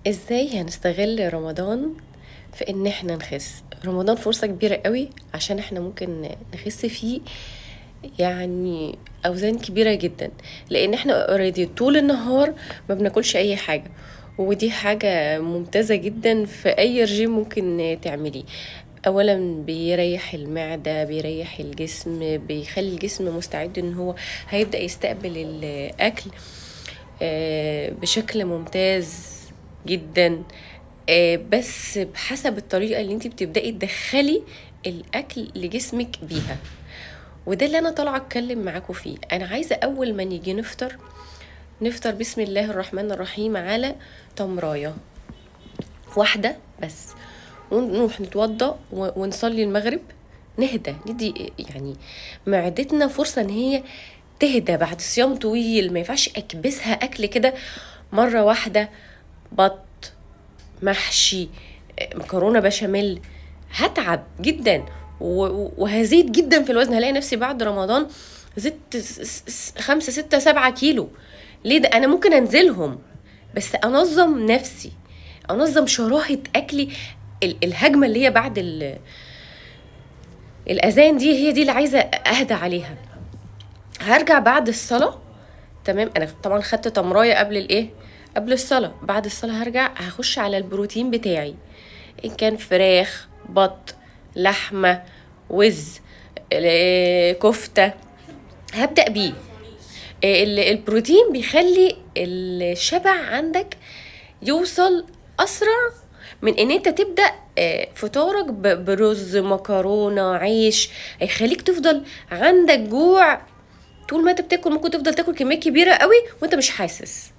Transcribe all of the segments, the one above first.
ازاي هنستغل رمضان في ان احنا نخس؟ رمضان فرصة كبيرة قوي عشان احنا ممكن نخس فيه، يعني اوزان كبيرة جدا، لان احنا اوريدي طول النهار ما بناكلش اي حاجة. ودي حاجة ممتازة جدا في اي رجيم ممكن تعمليه. اولا بيريح المعدة، بيريح الجسم، بيخلي الجسم مستعد ان هو هيبدأ يستقبل الاكل بشكل ممتاز جدا. بس بحسب الطريقة اللي انت بتبدأي تدخلي الأكل لجسمك بيها. وده اللي أنا طالعة أتكلم معاكم فيه. أنا عايزة أول ما نيجي نفطر بسم الله الرحمن الرحيم على تمراية واحدة بس، ونروح نتوضى ونصلي المغرب، نهدى ندي يعني معدتنا فرصة ان هي تهدى بعد صيام طويل. ما ينفعش اكبسها اكل كده مرة واحدة، بط، محشي، مكرونه بشاميل. هتعب جدا وهزيد جدا في الوزن. هلاقي نفسي بعد رمضان زدت 5 6 7 كيلو. ليه؟ ده انا ممكن انزلهم، بس انظم نفسي، انظم شراهة اكلي. الهجمة اللي هي بعد الاذان دي هي دي اللي عايزة اهدى عليها. هرجع بعد الصلاة. تمام، انا طبعا خدت تمراية قبل الايه، قبل الصلاة. بعد الصلاة هرجع هخش على البروتين بتاعي، ان كان فراخ، بط، لحمة، وز، كفتة، هبدأ بيه. البروتين بيخلي الشبع عندك يوصل اسرع من ان انت تبدأ فطارك برز، مكرونة، عيش. هيخليك تفضل عندك جوع طول ما انت بتاكل. ممكن تفضل تاكل كمية كبيرة قوي وانت مش حاسس.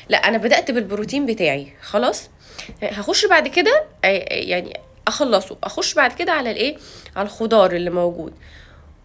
لا، انا بدأت بالبروتين بتاعي خلاص. هخش بعد كده يعني اخلصه، اخش بعد كده على الايه، على الخضار اللي موجود: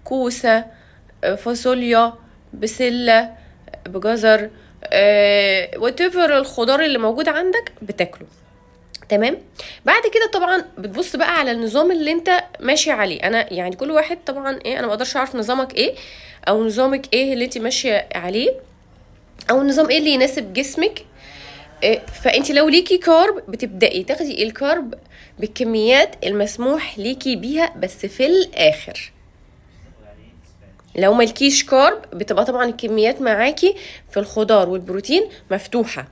كوسة، فاصوليا، بسلة، بجزر، whatever الخضار اللي موجود عندك بتاكله. تمام. بعد كده طبعا بتبص بقى على النظام اللي انت ماشي عليه. انا يعني كل واحد طبعا ايه، انا ما اقدرش اعرف نظامك ايه او نظامك ايه اللي انت ماشيه عليه، او النظام ايه اللي يناسب جسمك. فانت لو ليكي كارب بتبدأي تاخدي الكارب بالكميات المسموح ليكي بيها بس في الاخر. لو ملكيش كارب بتبقى طبعا الكميات معاكي في الخضار والبروتين مفتوحة.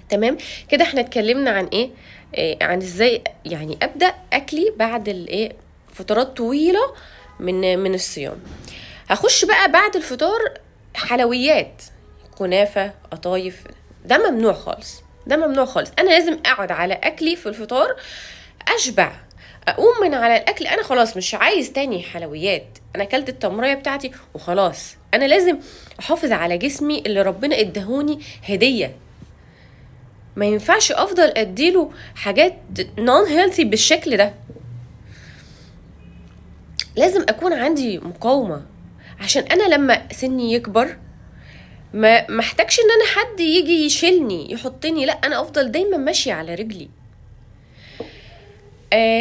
تمام كده. احنا اتكلمنا عن ايه، عن ازاي يعني ابدأ اكلي بعد الايه، فترات طويلة من الصيام. هخش بقى بعد الفطار حلويات، كنافة، قطايف. ده ممنوع خالص، ده ممنوع خالص. انا لازم اقعد على اكلي في الفطار، اشبع، اقوم من على الاكل انا خلاص مش عايز تاني حلويات. انا اكلت التمرية بتاعتي وخلاص. انا لازم احافظ على جسمي اللي ربنا ادهوني هدية. ما ينفعش افضل اديله حاجات نون هيلثي بالشكل ده. لازم اكون عندي مقاومة عشان انا لما سني يكبر ما محتاجش ان انا حد يجي يشيلني يحطني. لا، انا افضل دايما ماشية على رجلي.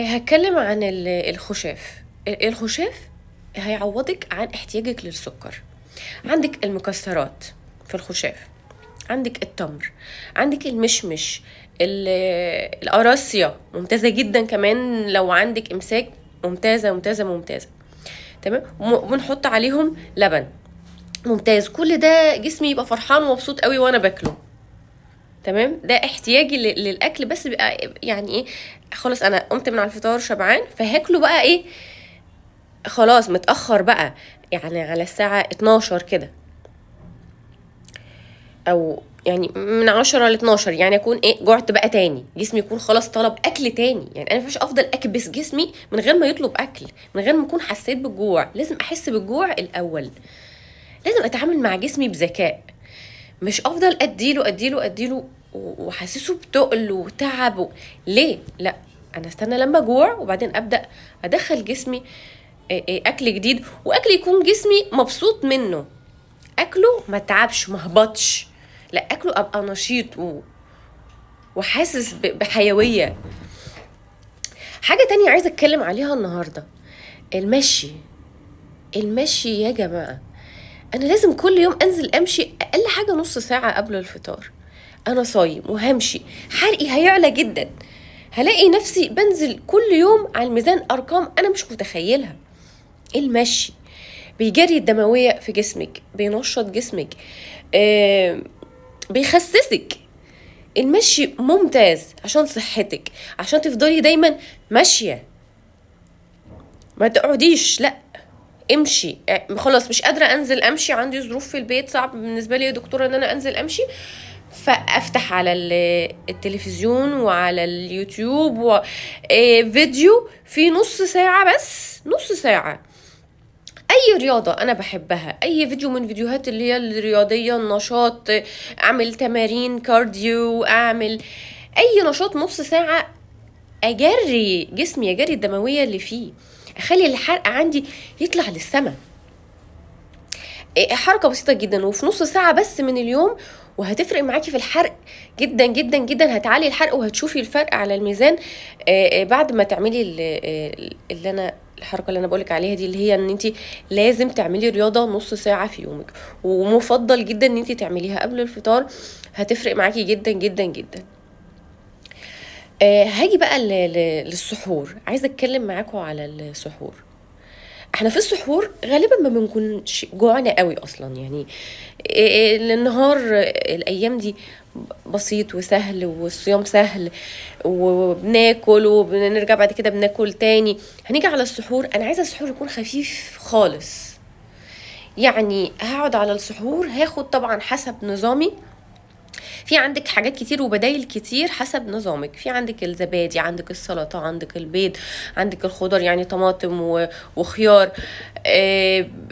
هتكلم عن الخشاف. الخشاف هيعوضك عن احتياجك للسكر. عندك المكسرات في الخشاف، عندك التمر، عندك المشمش، القراصية ممتازة جدا كمان لو عندك امساك، ممتازة ممتازة ممتازة. تمام. وبنحط عليهم لبن، ممتاز. كل ده جسمي يبقى فرحان ومبسوط قوي وانا باكله. تمام. ده احتياجي للاكل. بس بقى يعني ايه، خلاص انا قمت من على الفطار شبعان فهاكله بقى ايه، خلاص متاخر بقى، يعني على الساعه 12 كده، او يعني من 10 ل 12، يعني اكون ايه، جعت بقى تاني. جسمي يكون خلاص طلب اكل تاني. يعني انا مش افضل اكبس جسمي من غير ما يطلب اكل، من غير ما اكون حسيت بالجوع. لازم احس بالجوع الاول، لازم اتعامل مع جسمي بذكاء. مش افضل اديله وحاسسه بتقل وتعب ليه؟ لا، انا استنى لما اجوع وبعدين ابدا ادخل جسمي اكل جديد، واكل يكون جسمي مبسوط منه. اكله ما تعبش ما هبطش، لا اكله ابقى نشيط وحاسس بحيويه. حاجه تانية عايزه اتكلم عليها النهارده: المشي. المشي يا جماعه، انا لازم كل يوم انزل امشي اقل حاجه نص ساعه قبل الفطار. انا صايم وهمشي، حرقي هيعلى جدا، هلاقي نفسي بنزل كل يوم على الميزان ارقام انا مش متخيلها. المشي بيجري الدموية في جسمك، بينشط جسمك، بيخسسك. المشي ممتاز عشان صحتك، عشان تفضلي دايما ماشية، ما تقعديش، لا امشي. خلاص مش قادرة انزل امشي، عندي ظروف في البيت، صعب بالنسبة لي يا دكتورة ان انا انزل امشي، فافتح على التلفزيون وعلى اليوتيوب فيديو في نص ساعة، بس نص ساعة اي رياضة انا بحبها، اي فيديو من فيديوهات اللي هي الرياضية، النشاط، اعمل تمارين كارديو، اعمل اي نشاط نص ساعة، اجري جسمي، اجري الدموية اللي فيه، اخلي الحرق عندي يطلع للسما. حركة بسيطة جدا وفي نص ساعة بس من اليوم، وهتفرق معاكي في الحرق جدا جدا جدا، هتعلي الحرق وهتشوفي الفرق على الميزان. بعد ما تعملي الحركة اللي انا بقولك عليها دي، اللي هي ان انت لازم تعملي رياضة نص ساعة في يومك، ومفضل جدا ان انت تعمليها قبل الفطار، هتفرق معاكي جدا جدا جدا. هاجي بقى للسحور، عايزة اتكلم معاكم على السحور. احنا في السحور غالبا ما بنكونش جوعنا قوي اصلا، يعني النهار الايام دي بسيط وسهل، والصيام سهل، وبناكل وبنرجع بعد كده بناكل تاني. هنيجي على السحور، انا عايزه السحور يكون خفيف خالص، يعني هقعد على السحور، هاخد طبعا حسب نظامي. في عندك حاجات كتير وبدايل كتير حسب نظامك، في عندك الزبادي، عندك السلطة، عندك البيض، عندك الخضر يعني طماطم وخيار.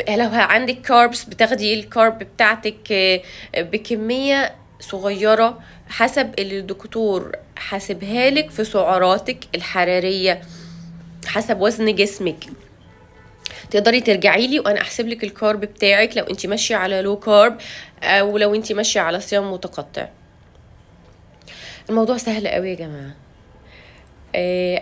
لو عندك كاربس بتاخدي الكارب بتاعتك بكمية صغيرة حسب اللي الدكتور حاسبها لك في سعراتك الحرارية، حسب وزن جسمك. تقدري ترجعي لي وانا احسب لك الكارب بتاعك لو انت ماشيه على لو كارب، او لو انت ماشيه على صيام متقطع. الموضوع سهل قوي يا جماعه.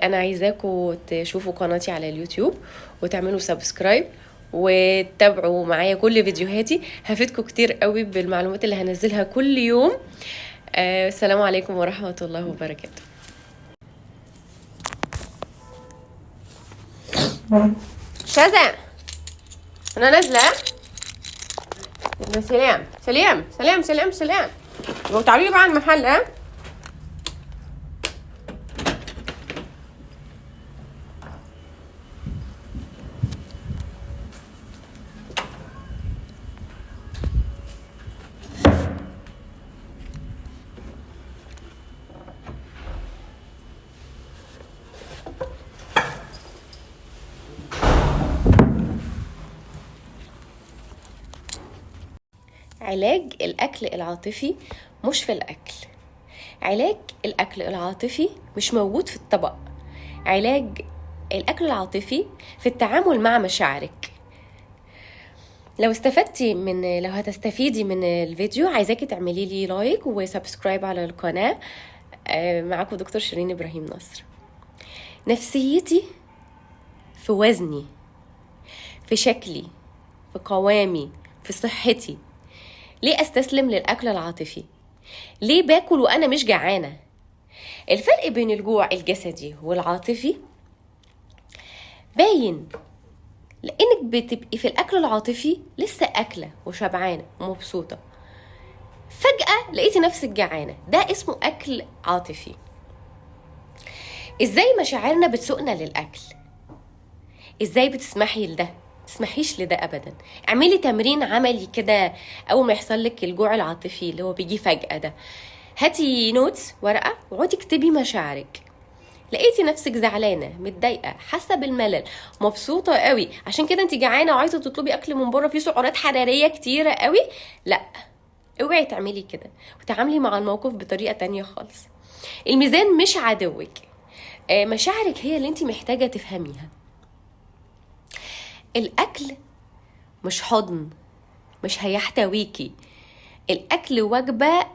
انا عايزاكم تشوفوا قناتي على اليوتيوب وتعملوا سبسكرايب وتتابعوا معايا كل فيديوهاتي، هفيدكم كتير قوي بالمعلومات اللي هنزلها كل يوم. السلام عليكم ورحمه الله وبركاته. شذا انا نازله. سلام سلام سلام سلام سلام. تعالوا لي بقى على المحل. علاج الأكل العاطفي مش في الأكل، علاج الأكل العاطفي مش موجود في الطبق، علاج الأكل العاطفي في التعامل مع مشاعرك. لو هتستفيدي من الفيديو، عايزاكي تعملي لي لايك وسبسكرايب على القناة. معاكم دكتور شيرين إبراهيم نصر. نفسيتي في وزني، في شكلي، في قوامي، في صحتي. ليه استسلم للاكل العاطفي؟ ليه باكل وانا مش جعانه؟ الفرق بين الجوع الجسدي والعاطفي باين، لانك بتبقي في الاكل العاطفي لسه اكله وشبعانه ومبسوطه، فجاه لقيتي نفسك جعانه، ده اسمه اكل عاطفي. ازاي مشاعرنا بتسوقنا للاكل؟ ازاي بتسمحي لده؟ تسمحيش لده ابدا. اعملي تمرين عملي كده اول ما يحصل لك الجوع العاطفي اللي هو بيجي فجأة ده، هاتي نوتس ورقة وقعدي اكتبي مشاعرك. لقيتي نفسك زعلانة، متضايقة، حاسة بالملل، مبسوطة قوي، عشان كده انت جعانة وعايزة تطلبي اكل من بره فيه سعرات حرارية كتيرة قوي، لا، اوعي تعملي كده، وتعاملي مع الموقف بطريقة تانية خالص. الميزان مش عدوك، مشاعرك هي اللي انت محتاجة تفهميها. الأكل مش حضن، مش هيحتويكي. الأكل وجبة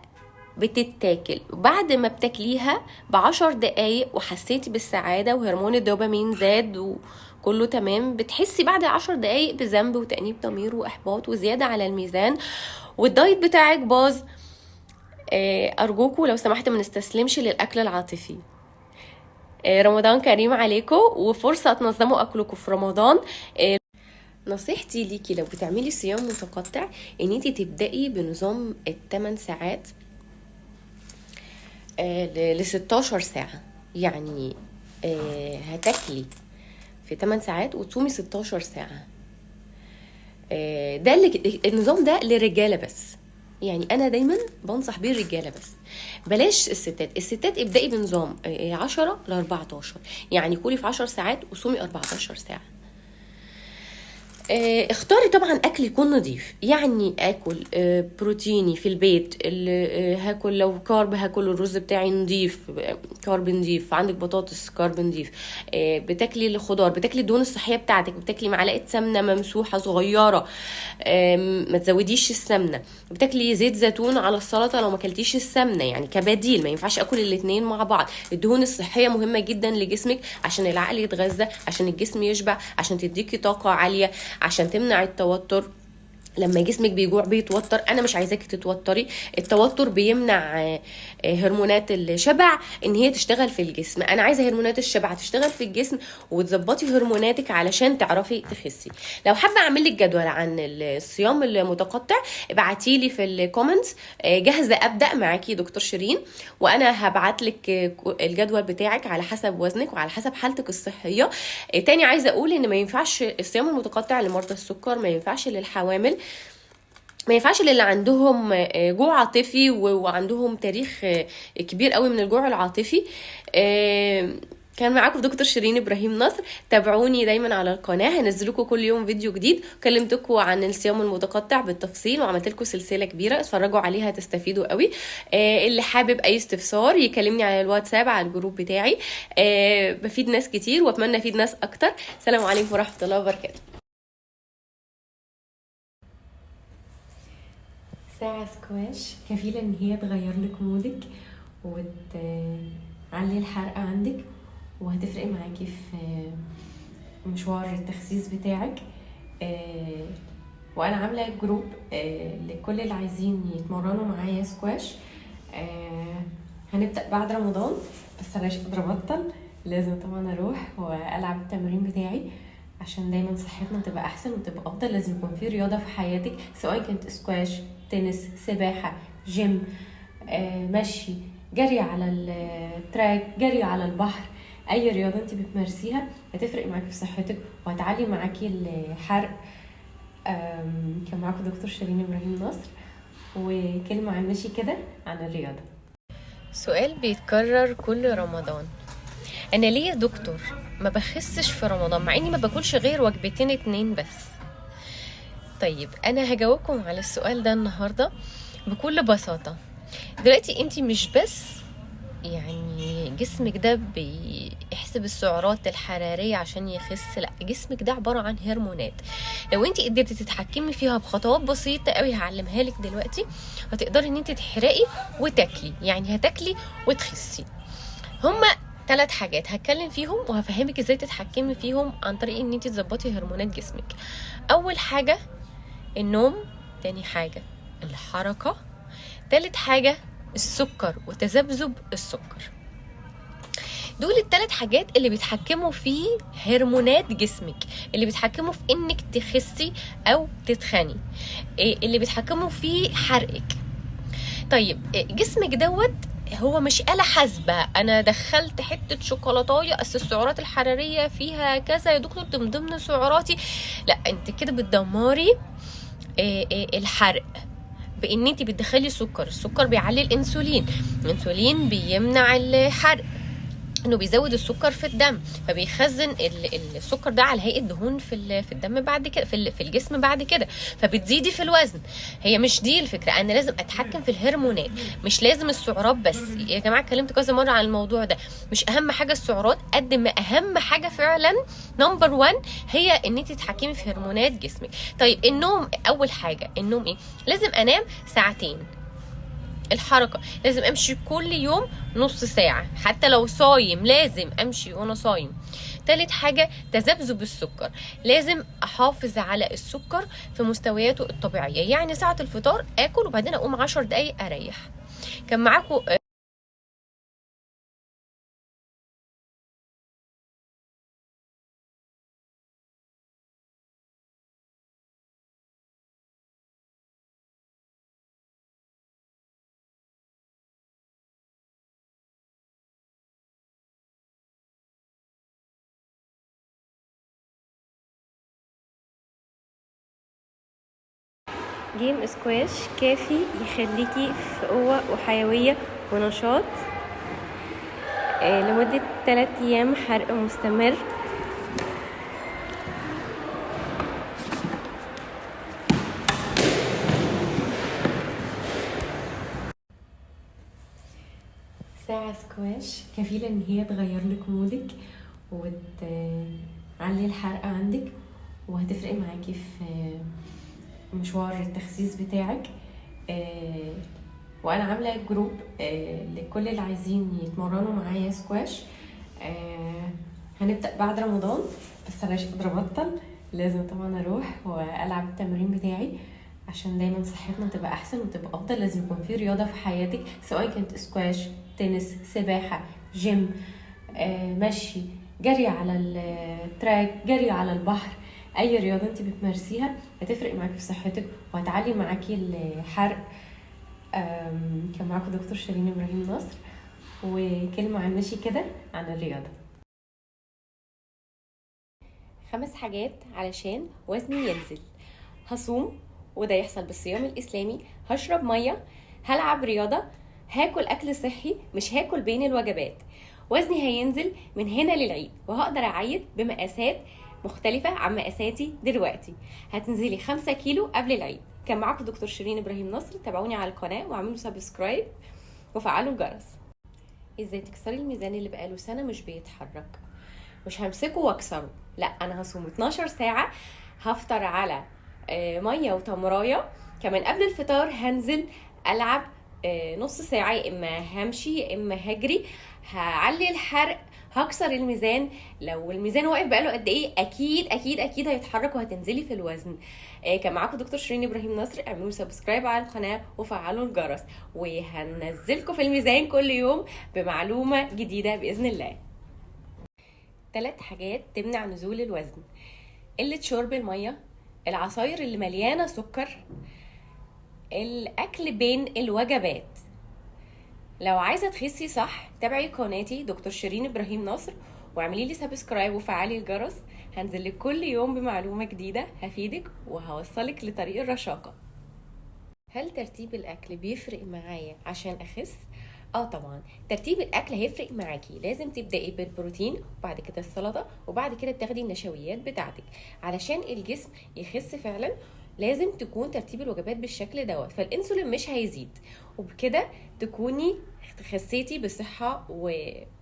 بتتاكل، وبعد ما بتاكليها ب10 دقايق وحسيتي بالسعادة وهرمون الدوبامين زاد وكله تمام، بتحسي بعد 10 دقايق بذنب وتأنيب ضمير وإحباط وزيادة على الميزان، والدايت بتاعك باظ. ارجوكوا لو سمحت ما نستسلمش للاكل العاطفي. رمضان كريم عليكم، وفرصه تنظموا اكلكم في رمضان. نصيحتي ليكي لو بتعملي صيام متقطع ان انت تبدأي بنظام ال8 ساعات ل 16 ساعة. يعني هتاكلي في 8 ساعات وتصومي 16 ساعة. ده النظام ده للرجالة بس، يعني انا دايما بنصح بيه الرجاله بس، بلاش الستات. الستات ابدأي بنظام 10 ل 14، يعني كلي في 10 ساعات وصومي 14 ساعة. اختاري طبعا اكل يكون نظيف، يعني اكل بروتيني في البيت. هاكل لو كارب هاكل الرز بتاعي نظيف، كارب نظيف. عندك بطاطس كارب نظيف. بتاكلي الخضار، بتاكلي الدهون الصحيه بتاعتك، بتاكلي معلقه سمنه ممسوحه صغيره، ما تزوديش السمنه. بتاكلي زيت زيتون على السلطه لو ما اكلتيش السمنه، يعني كبديل. ما ينفعش اكل الاثنين مع بعض. الدهون الصحيه مهمه جدا لجسمك عشان العقل يتغذى، عشان الجسم يشبع، عشان تديكي طاقه عاليه، عشان تمنع التوتر. لما جسمك بيجوع بيتوتر، انا مش عايزاكي تتوتري. التوتر بيمنع هرمونات الشبع ان هي تشتغل في الجسم. انا عايزه هرمونات الشبع تشتغل في الجسم وتظبطي هرموناتك علشان تعرفي تخسي. لو حابه اعمل لك جدول عن الصيام المتقطع ابعتي لي في الكومنتس. جاهزه ابدا معاكي دكتور شيرين، وانا هبعت لك الجدول بتاعك على حسب وزنك وعلى حسب حالتك الصحيه. تاني عايزه اقول ان ما ينفعش الصيام المتقطع لمرضى السكر، ما ينفعش للحوامل، ما ينفعش للي عندهم جوع عاطفي وعندهم تاريخ كبير قوي من الجوع العاطفي. كان معاكم دكتور شيرين ابراهيم نصر. تابعوني دايما على القناه، هنزلكم كل يوم فيديو جديد. كلمتكم عن الصيام المتقطع بالتفصيل وعملت لكم سلسله كبيره، اتفرجوا عليها تستفيدوا قوي. اللي حابب اي استفسار يكلمني على الواتساب على الجروب بتاعي. بفيد ناس كتير واتمنى افيد ناس اكتر. السلام عليكم ورحمه الله وبركاته. ساعة سكواش كفيلة ان هي تغير لك مودك وتعلي الحرق عندك، وهتفرق معاكي في مشوار التخسيس بتاعك. وانا عاملة جروب لكل اللي عايزين يتمرنوا معايا سكواش. هنبدأ بعد رمضان، بس انا مش قادرة ابطل، لازم طبعا اروح والعب التمرين بتاعي عشان دايما صحتنا تبقى احسن وتبقى افضل. لازم يكون في رياضه في حياتك، سواء كانت سكواش، تنس، سباحه، جيم، مشي، جري على التراك، جري على البحر. اي رياضه انت بتمارسيها هتفرق معاكي في صحتك وهتعلي معاكي الحرق. كان معاكم دكتور شيرين ابراهيم نصر، وكلمه عن مشي كده عن الرياضه. سؤال بيتكرر كل رمضان: انا ليه يا دكتور ما بخسش في رمضان مع اني ما باكلش غير وجبتين 2 بس؟ طيب انا هجاوبكم على السؤال ده النهارده بكل بساطه. دلوقتي انت مش بس يعني جسمك ده بيحسب السعرات الحراريه عشان يخس، لا، جسمك ده عباره عن هرمونات. لو انت قدرتي تتحكمي فيها بخطوات بسيطه قوي هعلمها لك دلوقتي، هتقدري ان انت تحرقي وتاكلي، يعني هتاكلي وتخسي. هما 3 حاجات هتكلم فيهم وهفهمك ازاي تتحكمي فيهم عن طريق ان انت تظبطي هرمونات جسمك. اول حاجه النوم، تاني حاجه الحركه، تالت حاجه السكر وتذبذب السكر. دول ال3 حاجات اللي بيتحكموا في هرمونات جسمك، اللي بيتحكموا في انك تخسي او تتخني، اللي بيتحكموا في حرقك. طيب جسمك دوت هو مش آلة حاسبة، انا دخلت حتة شوكولاتاية اصل السعرات الحرارية فيها كذا يا دكتور من ضمن سعراتي. لا، انت كده بتدمري الحرق بان انت بتدخلي سكر. السكر بيعلي الانسولين، الانسولين بيمنع الحرق، انه بيزود السكر في الدم، فبيخزن السكر ده على هيئه دهون في الدم بعد كده، في الجسم بعد كده، فبتزيدي في الوزن. هي مش دي الفكره، انا لازم اتحكم في الهرمونات، مش لازم السعرات بس. يا جماعه اتكلمت كذا مره عن الموضوع ده، مش اهم حاجه السعرات قد ما اهم حاجه فعلا نمبر 1 هي ان انت تتحكمي في هرمونات جسمك. طيب النوم، اول حاجه النوم ايه؟ لازم انام 2 ساعات. الحركة لازم امشي كل يوم نص ساعة، حتى لو صايم لازم امشي وانا صايم. تالت حاجة تذبذب السكر، لازم احافظ على السكر في مستوياته الطبيعية، يعني ساعة الفطار اكل وبعدين اقوم 10 دقايق اريح. كان معاكم جيم سكواش كافي يخليكي في قوة وحيوية ونشاط لمدة 3 أيام حرق مستمر. ساعة سكواش كفيلة ان هي تغير لك مودك وتعلي الحرق عندك، وهتفرق معاكي في مشوار التخسيس بتاعك. وانا عامله جروب لكل اللي عايزين يتمرنوا معايا سكواش. هنبدا بعد رمضان، بس انا مش قادره ابطل، لازم طبعا اروح والعب التمرين بتاعي عشان دايما صحتنا تبقى احسن وتبقى افضل. لازم يكون في رياضه في حياتك، سواء كانت سكواش، تنس، سباحه، جيم، مشي، جري على التراك، جري على البحر. اي رياضه انت بتمارسيها هتفرق معاكي في صحتك وهتعلي معاكي الحرق. كان معاكم دكتور شيرين ابراهيم نصر، وكلمه عن مشي كده عن الرياضه. 5 حاجات علشان وزني ينزل: هصوم، وده يحصل بالصيام الاسلامي، هشرب ميه، هلعب رياضه، هاكل اكل صحي مش هاكل بين الوجبات. وزني هينزل من هنا للعيد، وهقدر اعيد بمقاسات مختلفة عن مقاساتي دلوقتي. هتنزلي 5 كيلو قبل العيد. كان معاكم دكتور شيرين ابراهيم نصر. تابعوني على القناة واعملوا سبسكرايب وفعلوا الجرس. ازاي تكسري الميزان اللي بقاله سنة مش بيتحرك؟ مش همسكه واكسره، لا، انا هصوم 12 ساعة، هفطر على مية وتمراية. كمان قبل الفطار هنزل العب نص ساعة، يا اما همشي يا اما هجري. هعلي الحرق، هكسر الميزان. لو الميزان واقف بقاله قد ايه، اكيد اكيد اكيد هيتحرك وهتنزلي في الوزن. كان معاكم دكتور شيرين ابراهيم نصر. اعملوا سبسكرايب على القناه وفعلوا الجرس، وهنزلكم في الميزان كل يوم بمعلومه جديده باذن الله. 3 حاجات تمنع نزول الوزن: قله شرب الميه، العصاير اللي مليانه سكر، الاكل بين الوجبات. لو عايزه تخسي صح، تابعي قناتي دكتور شيرين ابراهيم نصر واعملي لي سبسكرايب وفعلي الجرس. هنزل لك كل يوم بمعلومه جديده هفيدك وهوصلك لطريق الرشاقه. هل ترتيب الاكل بيفرق معايا عشان اخس؟ طبعا ترتيب الاكل هيفرق معاكي. لازم تبداي بالبروتين، وبعد كده السلطه، وبعد كده تاخدي النشويات بتاعتك. علشان الجسم يخس فعلا لازم تكون ترتيب الوجبات بالشكل دوت، فالانسولين مش هيزيد، وبكده تكوني خسيتي بصحه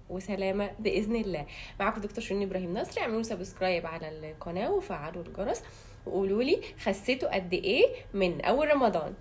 وسلامه باذن الله. معاكم دكتور شيرين ابراهيم نصر. اعملوا سبسكرايب على القناه وفعلوا الجرس، وقولوا لي خسيتوا قد ايه من اول رمضان.